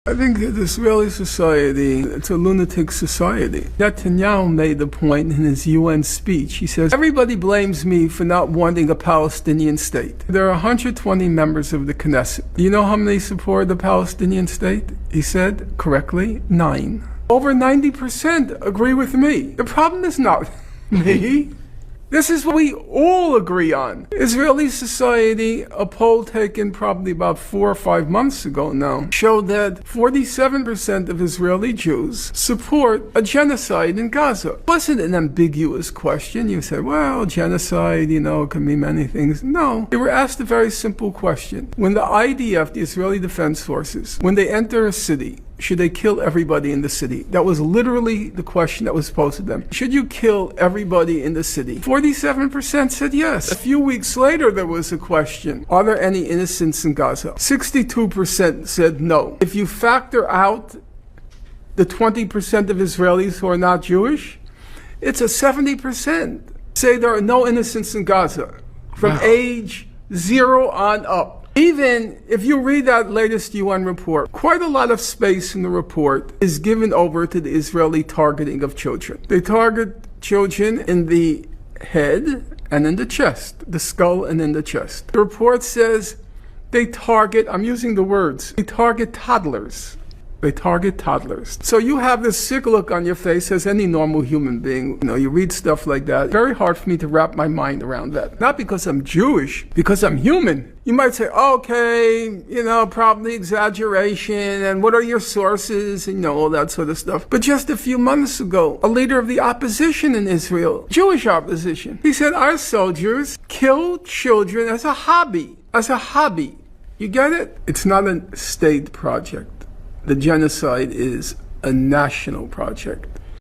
I think that Israeli society, it's a lunatic society. Netanyahu made the point in his UN speech. He says, everybody blames me for not wanting a Palestinian state. There are 120 members of the Knesset. Do you know how many support the Palestinian state? He said, correctly, 9. Over 90% agree with me. The problem is not me. This is what we all agree on. Israeli society, a poll taken probably about 4 or 5 months ago now, showed that 47% of Israeli Jews support a genocide in Gaza. It wasn't an ambiguous question. You said, well, genocide, it can mean many things. No, they were asked a very simple question. When the IDF, the Israeli Defense Forces, when they enter a city, should they kill everybody in the city? That was literally the question that was posed to them. Should you kill everybody in the city? 47% said yes. A few weeks later, there was a question. Are there any innocents in Gaza? 62% said no. If you factor out the 20% of Israelis who are not Jewish, it's a 70%. Say there are no innocents in Gaza from age 0 on up. Even if you read that latest UN report, quite a lot of space in the report is given over to the Israeli targeting of children. They target children in the head and in the chest, the skull and in the chest. The report says they target, I'm using the words, they target toddlers. They target toddlers. So you have this sick look on your face as any normal human being. You read stuff like that. Very hard for me to wrap my mind around that. Not because I'm Jewish, because I'm human. You might say, okay, probably exaggeration, and what are your sources, and all that sort of stuff. But just a few months ago, a leader of the opposition in Israel, Jewish opposition, he said our soldiers kill children as a hobby. As a hobby. You get it? It's not a state project. The genocide is a national project.